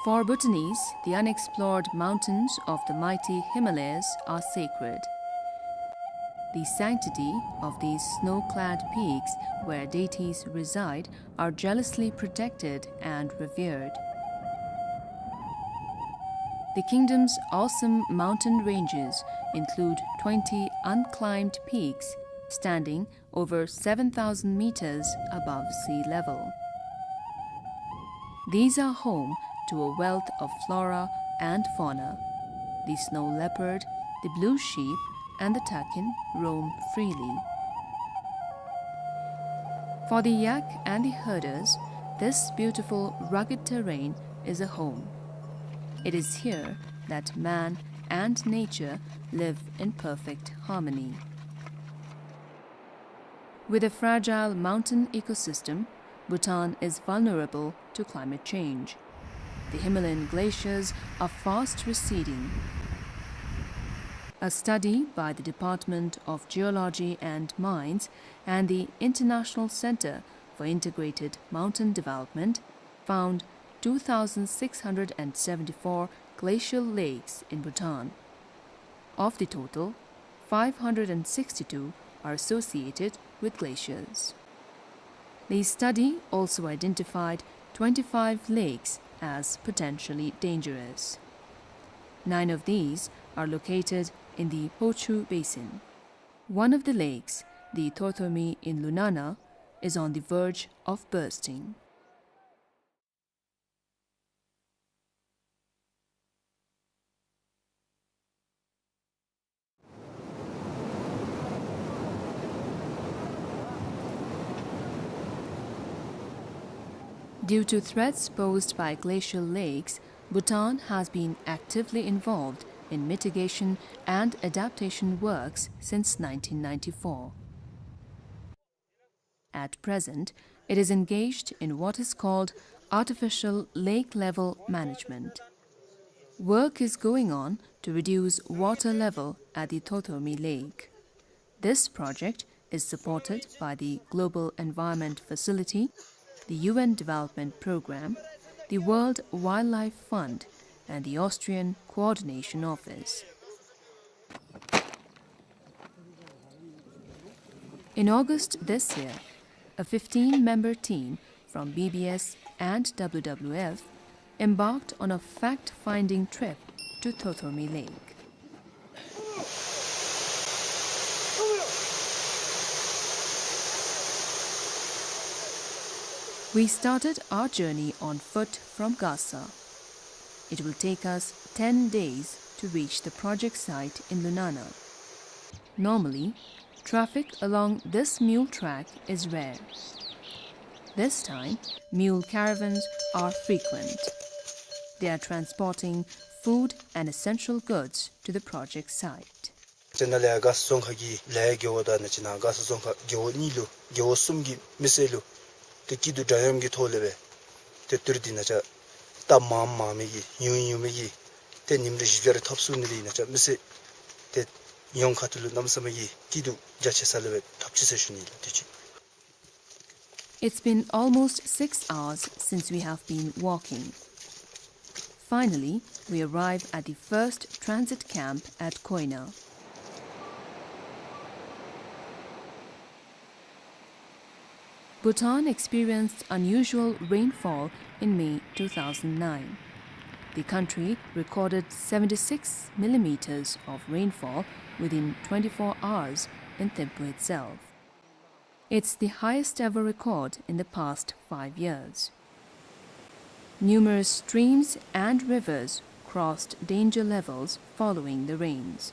For Bhutanese, the unexplored mountains of the mighty Himalayas are sacred. The sanctity of these snow-clad peaks where deities reside are jealously protected and revered. The kingdom's awesome mountain ranges include 20 unclimbed peaks standing over 7,000 meters above sea level. These are home to a wealth of flora and fauna. The snow leopard, the blue sheep, and the takin roam freely. For the yak and the herders, this beautiful rugged terrain is a home. It is here that man and nature live in perfect harmony. With a fragile mountain ecosystem, Bhutan is vulnerable to climate change. The Himalayan glaciers are fast receding. A study by the Department of Geology and Mines and the International Center for Integrated Mountain Development found 2,674 glacial lakes in Bhutan. Of the total, 562 are associated with glaciers. The study also identified 25 lakes as potentially dangerous. 9 of these are located in the Hochu Basin. One of the lakes, the Thothomi in Lunana, is on the verge of bursting. Due to threats posed by glacial lakes, Bhutan has been actively involved in mitigation and adaptation works since 1994. At present, it is engaged in what is called artificial lake level management. Work is going on to reduce water level at the Thothomi Lake. This project is supported by the Global Environment Facility, the UN Development Programme, the World Wildlife Fund, and the Austrian Coordination Office. In August this year, a 15-member team from BBS and WWF embarked on a fact-finding trip to Thothomi Lake. We started our journey on foot from Gasa. It will take us 10 days to reach the project site in Lunana. Normally, traffic along this mule track is rare. This time, mule caravans are frequent. They are transporting food and essential goods to the project site. Kidu dayam gi tholebe te turdi na cha tamam mamegi yumegi te nimde jver thopsunri na cha mise te yong khatulu namsamegi kidu jache salebe thopchise shuni tichi. It's been almost 6 hours since we have been walking. Finally, we arrive at the first transit camp at Koina. Bhutan experienced unusual rainfall in May 2009. The country recorded 76 millimeters of rainfall within 24 hours in Thimphu itself. It's the highest ever record in the past 5 years. Numerous streams and rivers crossed danger levels following the rains.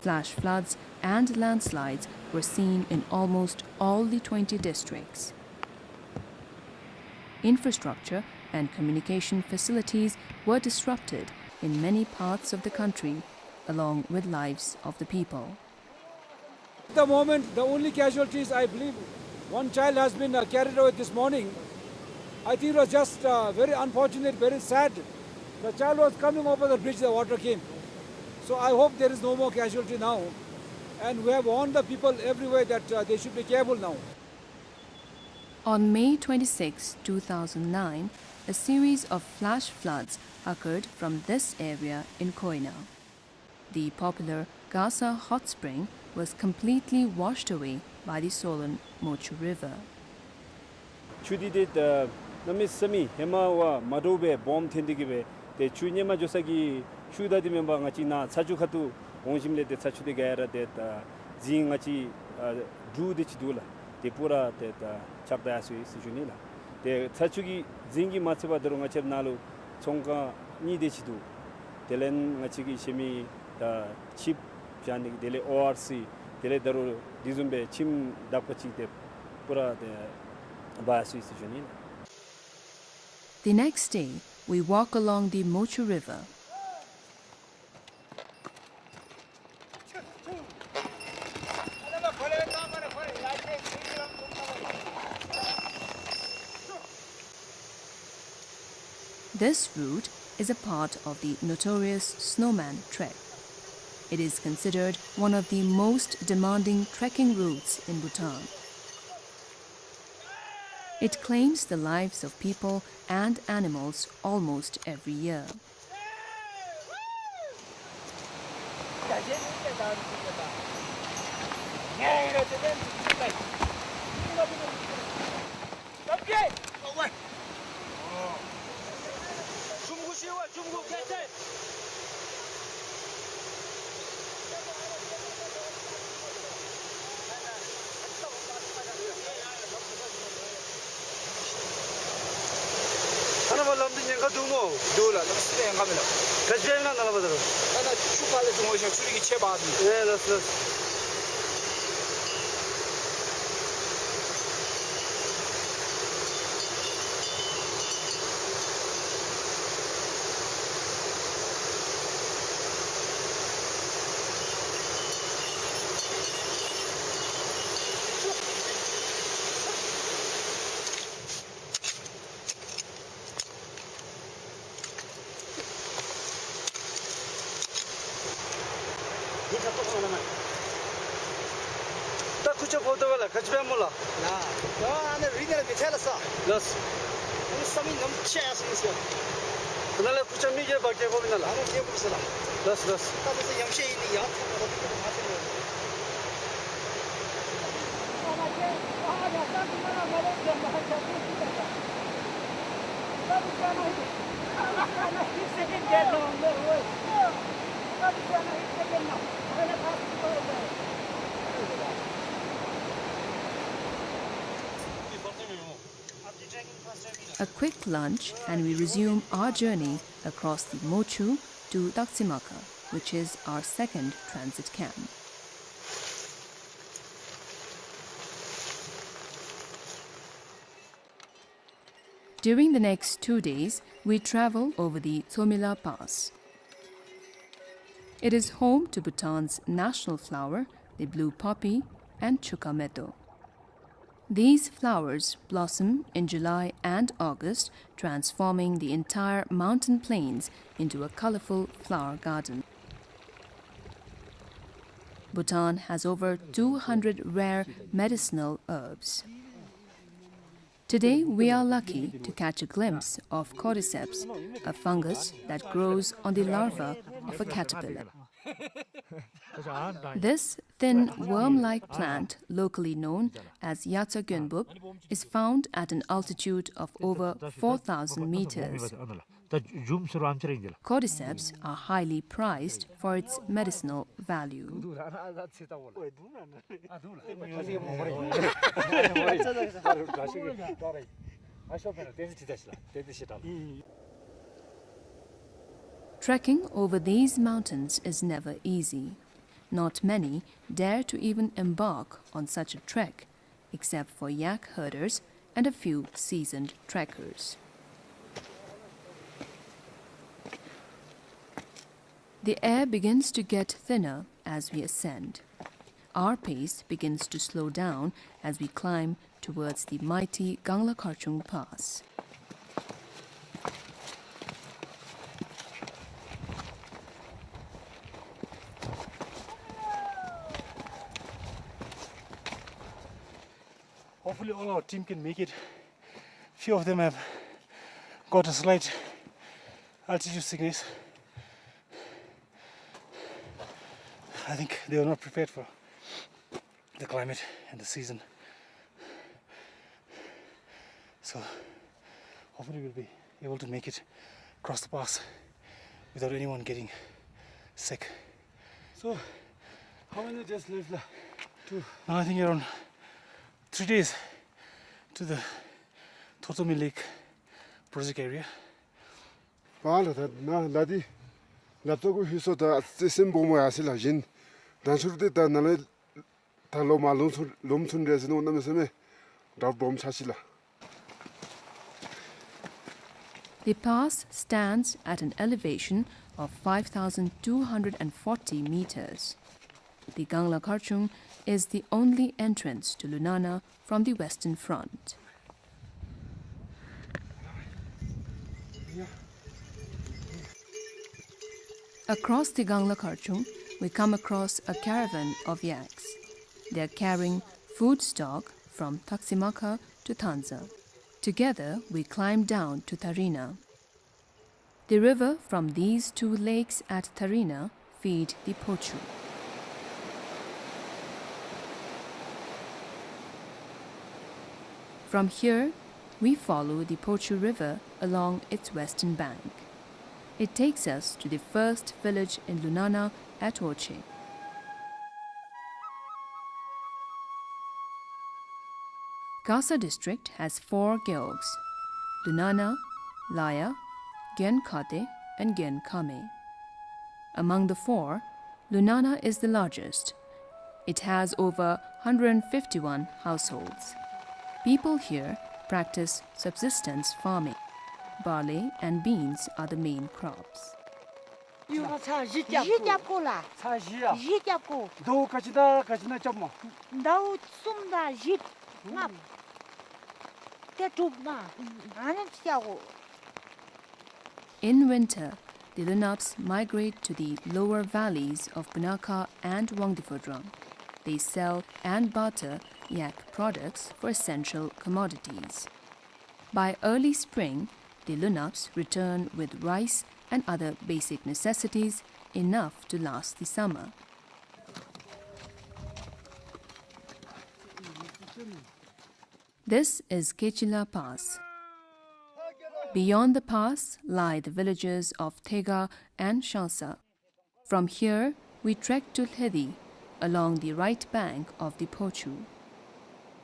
Flash floods and landslides were seen in almost all the 20 districts. Infrastructure and communication facilities were disrupted in many parts of the country, along with lives of the people. At the moment, the only casualties, I believe, one child has been carried away this morning. I think it was just very unfortunate, very sad. The child was coming over the bridge, the water came. So I hope there is no more casualty now. And we have warned the people everywhere that they should be careful now. On May 26, 2009, a series of flash floods occurred from this area in Koina. The popular Gasa hot spring was completely washed away by the Solon Mochu River. Chudidit nami sami hemawa madobe bomb tendigibe de chunyema josagi shudadi memba ngachi na saju khatu onjimle de sachude gaira de jing ngachi du de chidula de pura de chapda asu sujunila de sachugi jingi matchba dro ngachep nalu chongka ni de chidu delen ngachi gi shemi da chip jani dele orc dele daro dizumbe chim dapachi de pura de The next day, we walk along the Mochu River. This route is a part of the notorious Snowman Trek. It is considered one of the most demanding trekking routes in Bhutan. It claims the lives of people and animals almost every year. A quick lunch and we resume our journey across the Mochu to Daksimaka, which is our second transit camp. During the next 2 days, we travel over the Tsomila Pass. It is home to Bhutan's national flower, the blue poppy, and Chukameto. These flowers blossom in July and August, transforming the entire mountain plains into a colorful flower garden. Bhutan has over 200 rare medicinal herbs. Today, we are lucky to catch a glimpse of cordyceps, a fungus that grows on the larva of a caterpillar. This thin worm-like plant, locally known as Yatsa Gyönbub, is found at an altitude of over 4,000 meters. Cordyceps are highly prized for its medicinal value. Trekking over these mountains is never easy. Not many dare to even embark on such a trek, except for yak herders and a few seasoned trekkers. The air begins to get thinner as we ascend. Our pace begins to slow down as we climb towards the mighty Gangla Kharchung Pass. Hopefully all our team can make it. Few of them have got a slight altitude sickness. I think they were not prepared for the climate and the season. So hopefully we'll be able to make it across the pass without anyone getting sick. So, how many days left? Now I think around 3 days to the Totomi Lake project area. Bala na ladi laptoku hiso da simbo mo asila jin dan surde da nale talo malum lumsun resino na meseme da bom chasila. The pass stands at an elevation of 5,240 meters. The Gangla Karchung is the only entrance to Lunana from the Western Front. Across the Gangla Karchung, we come across a caravan of yaks. They are carrying food stock from Taksimaka to Tanza. Together, we climb down to Tarina. The river from these two lakes at Tarina feed the Pochu. From here, we follow the Pochu River along its western bank. It takes us to the first village in Lunana at Oche. Kasa district has 4 gilgs: Lunana, Laya, Gen Khate and Gen Kame. Among the 4, Lunana is the largest. It has over 151 households. People here practice subsistence farming. Barley and beans are the main crops. In winter, the Lunaps migrate to the lower valleys of Bunaka and Wangdifodrong. They sell and barter yak products for essential commodities. By early spring, the Lunaps return with rice and other basic necessities, enough to last the summer. This is Kechila Pass. Beyond the pass lie the villages of Thega and Shansa. From here, we trek to Lhedi, along the right bank of the Pochu.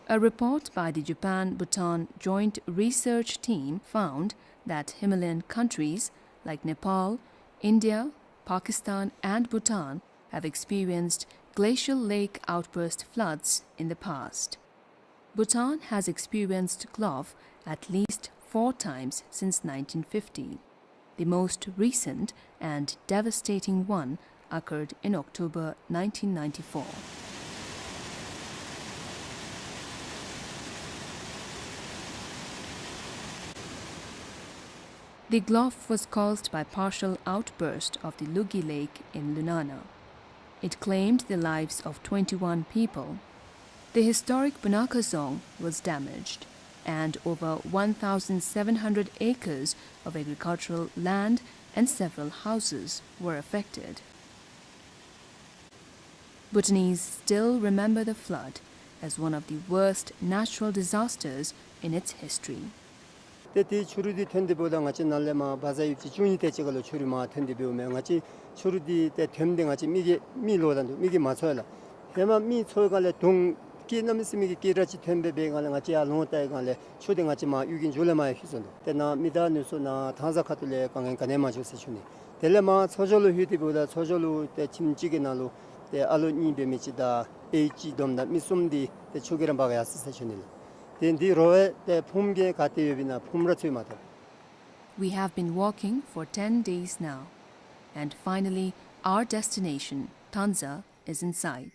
A report by the Japan-Bhutan Joint Research Team found that Himalayan countries like Nepal, India, Pakistan and Bhutan have experienced glacial lake outburst floods in the past. Bhutan has experienced GLOF at least 4 times since 1950. The most recent and devastating one occurred in October 1994. The GLOF was caused by partial outburst of the Lugi Lake in Lunana. It claimed the lives of 21 people. The historic Bunaka Zong was damaged, and over 1,700 acres of agricultural land and several houses were affected. Bhutanese still remember the flood as one of the worst natural disasters in its history. 때티 추르디 텐데보다 같이 날래마 바자유지 중이 때지걸로 추르마 텐데 배우면 같이 추르디 때 됨된 같이 미게 미로단도 미게 맞춰라. 해마 미 초갈래 동 기남스미게 기라치 텐데 배가는 같이 알노타에 갈래 추된 같이 마 유긴 줄레마에 희선도. 때나 미다뉴스나 탄자카틀레 강행가 내마주세 주니. 델레마 소절로 휴디보다 소절로 때 침지게 나로 때 알로니 베미치다 에이치 dom다 미숨디 때 초기란 바가 야스세 주니. We have been walking for 10 days now, and finally our destination, Tanza, is in sight.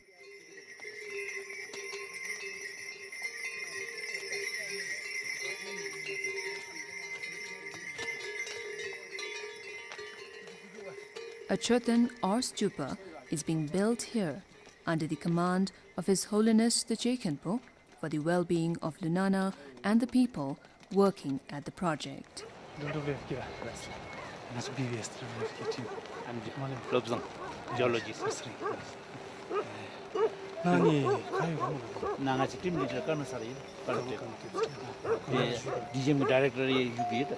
A chotan or stupa is being built here under the command of His Holiness the Jekenpo for the well-being of Lunana and the people working at the project. I'm Lobsang, geologist. Nanga team leader kana sari parte. DGM director ye UB ta.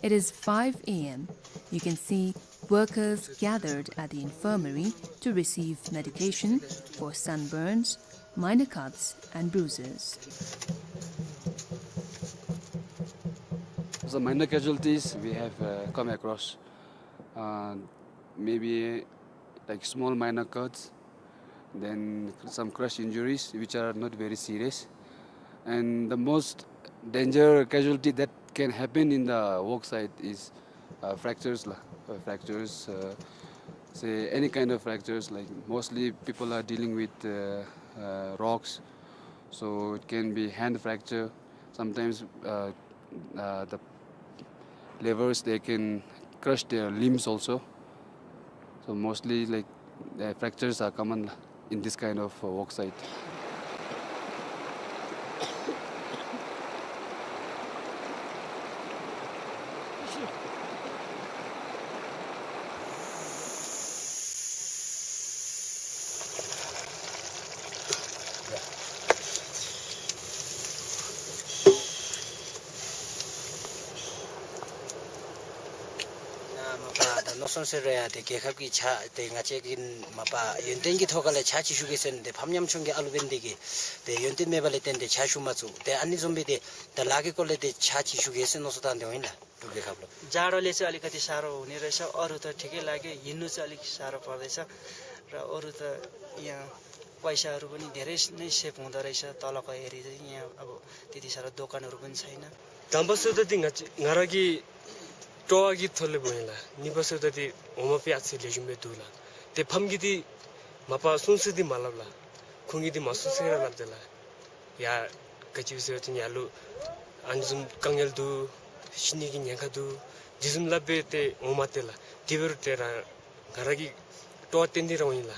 It is 5 a.m. You can see workers gathered at the infirmary to receive medication for sunburns, minor cuts and bruises. So minor casualties we have come across, maybe like small minor cuts, then some crush injuries which are not very serious, and the most danger casualty that can happen in the work site is fractures, say any kind of fractures. Like mostly people are dealing with rocks, so it can be hand fracture. Sometimes the levers, they can crush their limbs also. So mostly like fractures are common in this kind of work site. 노선세로야 되 개갑기 차 대가 제긴 마바 연den기 토갈에 차치 휴게선데 밤냠충게 알루벤데기 데 연된 메발레 텐데 차슈마주 데 안니 좀비데 데 라게 콜레데 차치 휴게선 노서다는데 होइन दुर्गे खाप्लो जाडोले चाहिँ अलिकति सारो हुने रहेछ अरु त ठिकै लाग्यो हिन्नु चाहिँ अलिक सारो पर्दैछ र अरु त यहाँ पैसाहरु पनि धेरै नै सेभ हुँदै रहेछ तलको हेरी चाहिँ यहाँ अब त्यति सारो दोकानहरु पनि छैन 담버스더디 nga라기 toagi tholle boila nibasudati omapi atsi lejumbe dula te phamgidi mapa sunsidi malabla khungidi masusera labdela ya kachuse tinyalu anjum kangel du shinigi nyanga du jisum labbe te omatela tiberu tera garagi to tendi roila.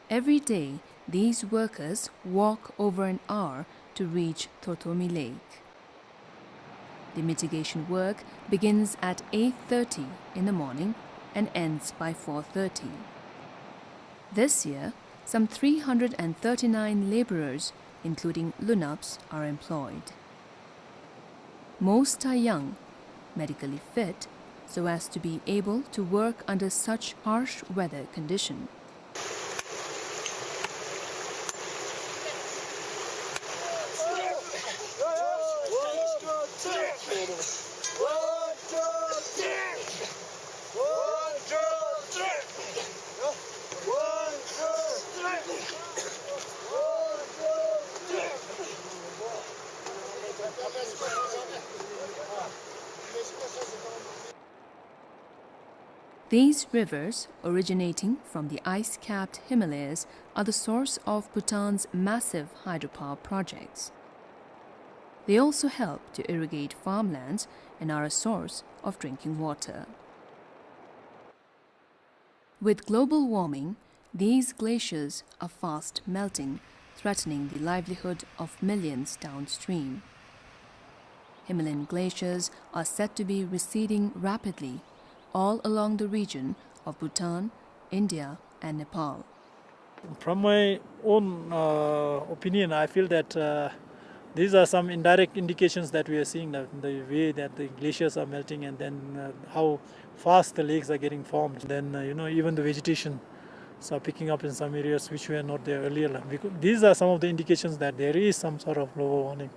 Every day, these workers walk over an hour to reach Totomi Lake. The mitigation work begins at 8:30 in the morning and ends by 4:30. This year, some 339 laborers, including Lunaps, are employed. Most are young, medically fit, so as to be able to work under such harsh weather conditions. These rivers, originating from the ice-capped Himalayas, are the source of Bhutan's massive hydropower projects. They also help to irrigate farmlands and are a source of drinking water. With global warming, these glaciers are fast melting, threatening the livelihood of millions downstream. Himalayan glaciers are said to be receding rapidly all along the region of Bhutan, India and Nepal. From my own opinion, I feel that these are some indirect indications that we are seeing, the way that the glaciers are melting and then how fast the lakes are getting formed. Then, even the vegetation are picking up in some areas which were not there earlier. Because these are some of the indications that there is some sort of global warming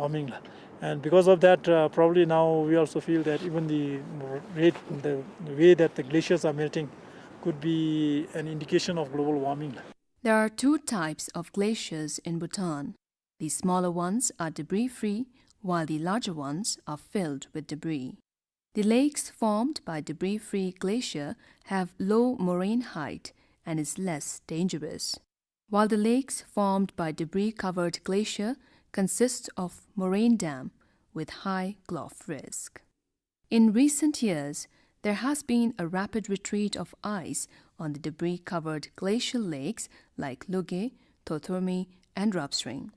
warming. And because of that, probably now we also feel that even the way that the glaciers are melting could be an indication of global warming. There are two types of glaciers in Bhutan. The smaller ones are debris-free, while the larger ones are filled with debris. The lakes formed by debris-free glacier have low moraine height and is less dangerous, while the lakes formed by debris-covered glacier consist of moraine dam with high Gloff risk. In recent years, there has been a rapid retreat of ice on the debris-covered glacial lakes like Luge, Tortormi, and Rapstring.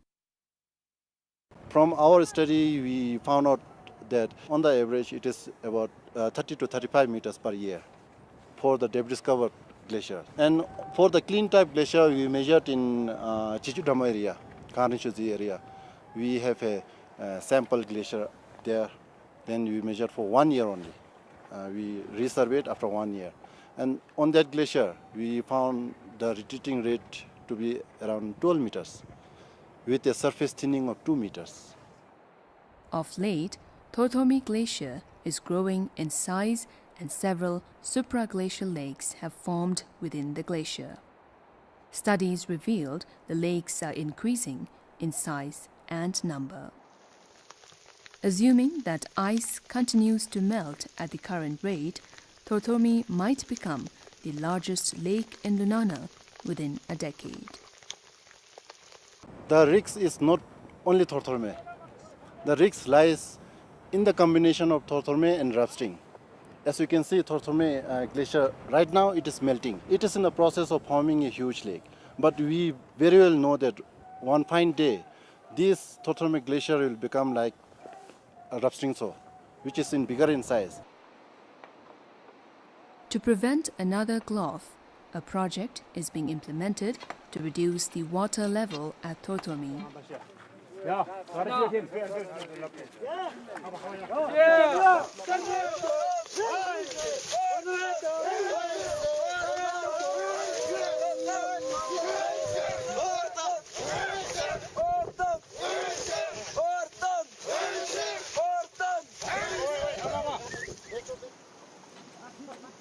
From our study, we found out that on the average it is about 30 to 35 meters per year for the debris-covered glacier. And for the clean type glacier, we measured in Chichudam area, Karnishuji area. We have a sample glacier there. Then we measured for 1 year only. We resurveyed after 1 year. And on that glacier, we found the retreating rate to be around 12 meters with a surface thinning of 2 meters. Of late, Tortormi Glacier is growing in size and several supraglacial lakes have formed within the glacier. Studies revealed the lakes are increasing in size and number. Assuming that ice continues to melt at the current rate, Tortormi might become the largest lake in Lunana within a decade. The risk is not only Tortormi. The risk lies in the combination of Tortormi and Rapstring. As you can see, Tortormi glacier, right now it is melting. It is in the process of forming a huge lake. But we very well know that one fine day, this Tortormi glacier will become like a Rapstring so, which is bigger in size. To prevent another Gloff, a project is being implemented to reduce the water level at Tortormi.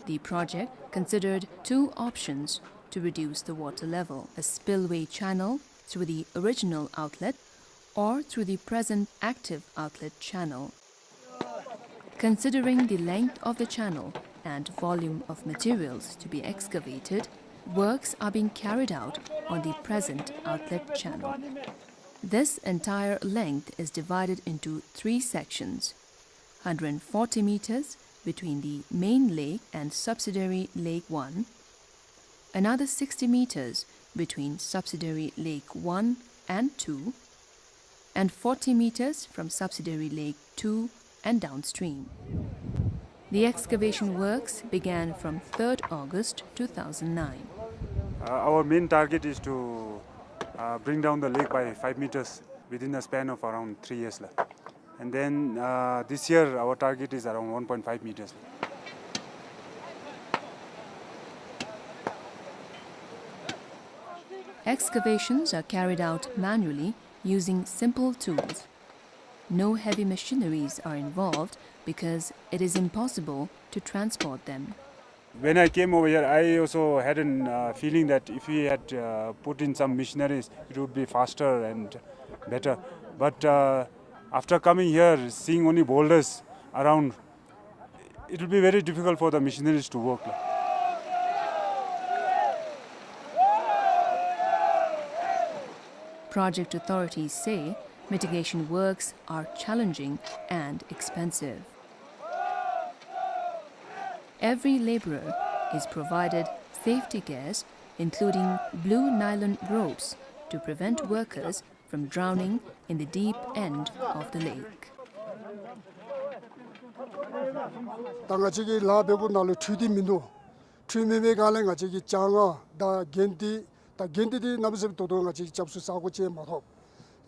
The project considered two options to reduce the water level: a spillway channel through the original outlet or through the present active outlet channel. Considering the length of the channel and volume of materials to be excavated, works are being carried out on the present outlet channel. This entire length is divided into 3 sections: 140 meters between the main lake and subsidiary Lake 1, another 60 meters between subsidiary Lake 1 and 2, and 40 meters from subsidiary Lake 2 and downstream. The excavation works began from 3rd August 2009. Our main target is to bring down the lake by 5 meters within a span of around 3 years. And then this year our target is around 1.5 meters. Excavations are carried out manually using simple tools. No heavy machineries are involved because it is impossible to transport them. When I came over here, I also had a feeling that if we had put in some machineries, it would be faster and better. But after coming here, seeing only boulders around, it will be very difficult for the machineries to work. Project authorities say mitigation works are challenging and expensive. Every laborer is provided safety gears, including blue nylon ropes, to prevent workers from drowning in the deep end of the lake. 당가지기 라베고 날로 추디민도 추메메 갈랭가 지기 장아 다 겐디디 남습 도도가 지기 잡수 싸고 제 마호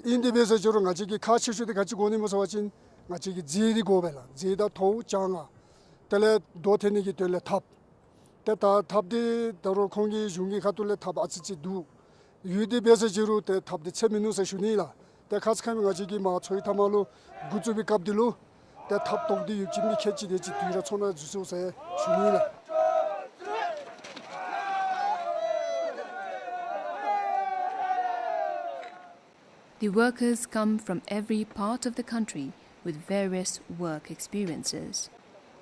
인디베서 저런 가지기 카시슈데 같이 고니면서 와진 가지기 지리 고벨라 지다 토 장아 telе do theni ki tele thap te ta thap de daro khongi jungi khatule thap achi du yudi besa jiru te thap de 6 minutes shuni la 대 가스카미 가지기 마 저희 타마로 구조비 값들로 대 탑동디 육진미 캐치 되지 뒤로 손에 주소서 중요해. The workers come from every part of the country with various work experiences.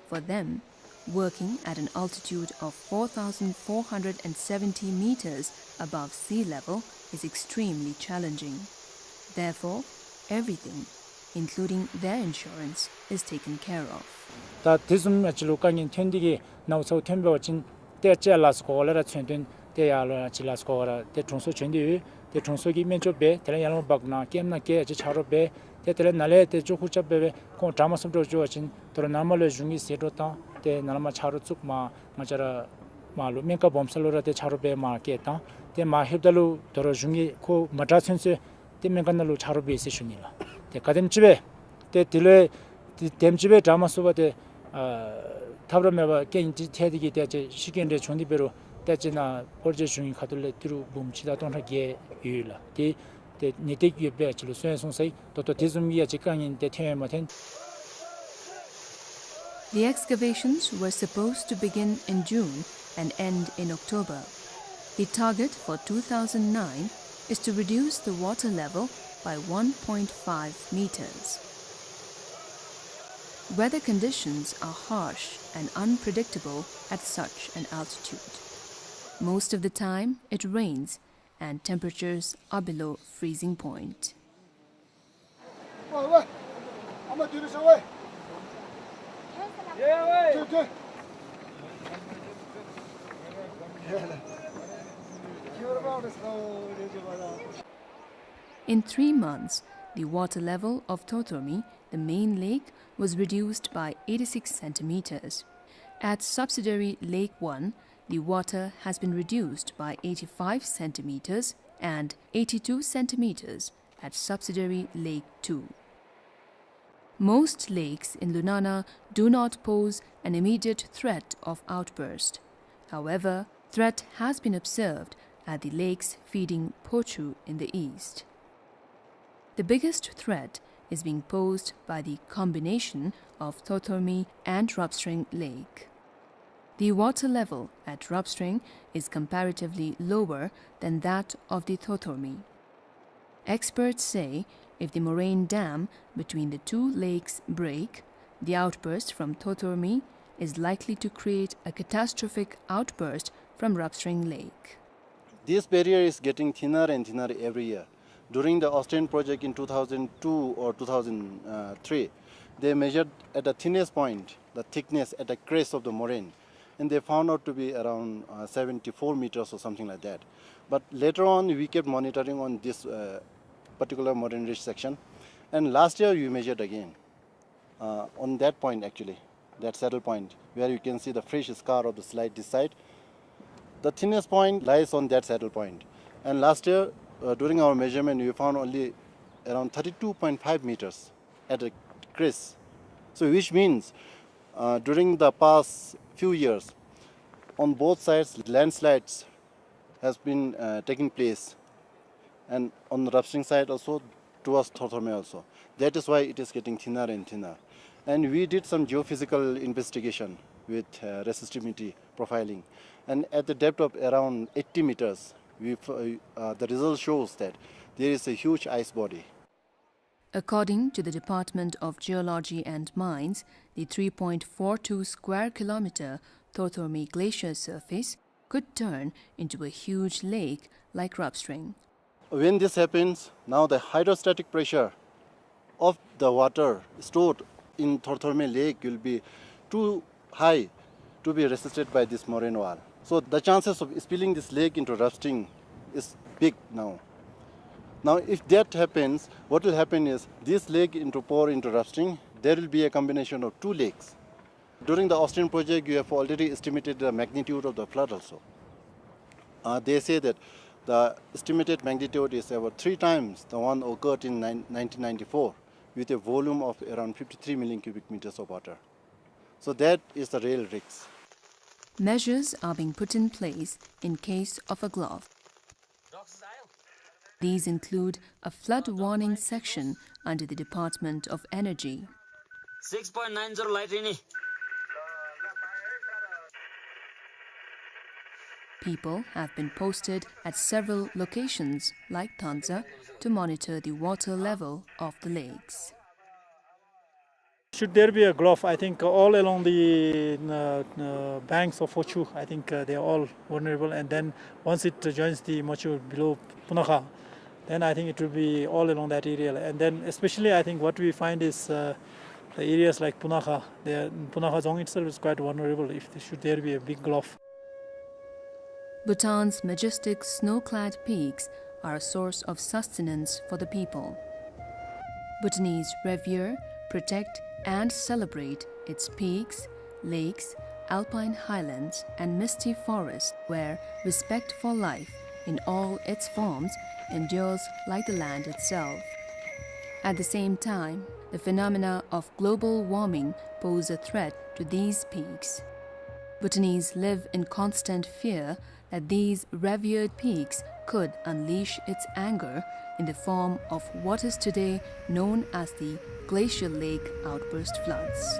For them, working at an altitude of 4,470 meters above sea level is extremely challenging. Therefore, everything, including their insurance, is taken care of. 다 대숨 아치로 강인 텐디기 나우서 템버진 대제라스 고라라 쳔든 대야라 지라스 고라 대중소 전디 대중소기 면접에 대야로 박나 게임나게 차로베 대들 날에 대조후잡에 고 자마섬도 조진 도나말로 중이 세도다 대 나마 차로 쭉마 마자라 마루 멘카 범살로라 대 차로베 마게다 대 마헤달로 도로 중이 고 마자선세 대 멘간날로 차로베 있으시니라 대 가dem집에 대 딜레 댐집에 자마소바데 타브라메바 게인지 테디기 대제 시견데 존디베로 대지나 벌제 중이 가들레 뒤로 뭉치다 돈하게 유일라 대 니데기에 배치로 수행송사이 또또 대좀이야 직강인데 테마된. The excavations were supposed to begin in June and end in October. The target for 2009 is to reduce the water level by 1.5 meters. Weather conditions are harsh and unpredictable at such an altitude. Most of the time it rains and temperatures are below freezing point. In 3 months, the water level of Totormi, the main lake, was reduced by 86 centimeters. At subsidiary Lake 1, the water has been reduced by 85 centimeters and 82 centimeters at subsidiary Lake 2. Most lakes in Lunana do not pose an immediate threat of outburst. However, threat has been observed at the lakes feeding Pochu in the east. The biggest threat is being posed by the combination of Totormi and Rupstring Lake. The water level at Rupstring is comparatively lower than that of the Totormi. Experts say if the moraine dam between the two lakes break, the outburst from Totormi is likely to create a catastrophic outburst from Rupstring Lake. This barrier is getting thinner and thinner every year. During the Austrian project in 2002 or 2003, they measured at the thinnest point the thickness at the crest of the moraine, and they found out to be around 74 meters or something like that. But later on, we kept monitoring on this particular moraine ridge section, and last year we measured again on that point actually, that saddle point, where you can see the fresh scar of the slide this side. The thinnest point lies on that saddle point, and last year during our measurement we found only around 32.5 meters at the crest. So which means during the past few years, on both sides landslides has been taking place, and on the Rupstring side also towards Totormi also. That is why it is getting thinner and thinner. And we did some geophysical investigation with resistivity profiling, and at the depth of around 80 meters, the result shows that there is a huge ice body. According to the Department of Geology and Mines, the 3.42 square kilometer Totormi glacier surface could turn into a huge lake like Rupstring. When this happens, now the hydrostatic pressure of the water stored in Totormi lake will be too high to be resisted by this moraine wall. So the chances of spilling this lake into Rupstring is big now. Now, if that happens, what will happen is this lake pour into Rupstring, there will be a combination of two lakes. During the Austrian project, you have already estimated the magnitude of the flood also. They say that the estimated magnitude is about 3 times the one occurred in 1994 with a volume of around 53 million cubic meters of water. So that is the real risk. Measures are being put in place in case of a gulf. These include a flood warning section under the Department of Energy. 6.90 light ini. People have been posted at several locations like Tanza to monitor the water level of the lakes. Should there be a glove, I think all along the banks of Ochu, I think they are all vulnerable, and then once it joins the Mochu below Punakha, then I think it will be all along that area. And then especially I think what we find is the areas like Punakha, Punakha Zong itself is quite vulnerable should there be a big glove. Bhutan's majestic snow-clad peaks are a source of sustenance for the people. Bhutanese revere, protect and celebrate its peaks, lakes, alpine highlands and misty forests where respect for life in all its forms endures like the land itself. At the same time, the phenomena of global warming pose a threat to these peaks. Bhutanese live in constant fear that these revered peaks could unleash its anger in the form of what is today known as the Glacial Lake outburst floods.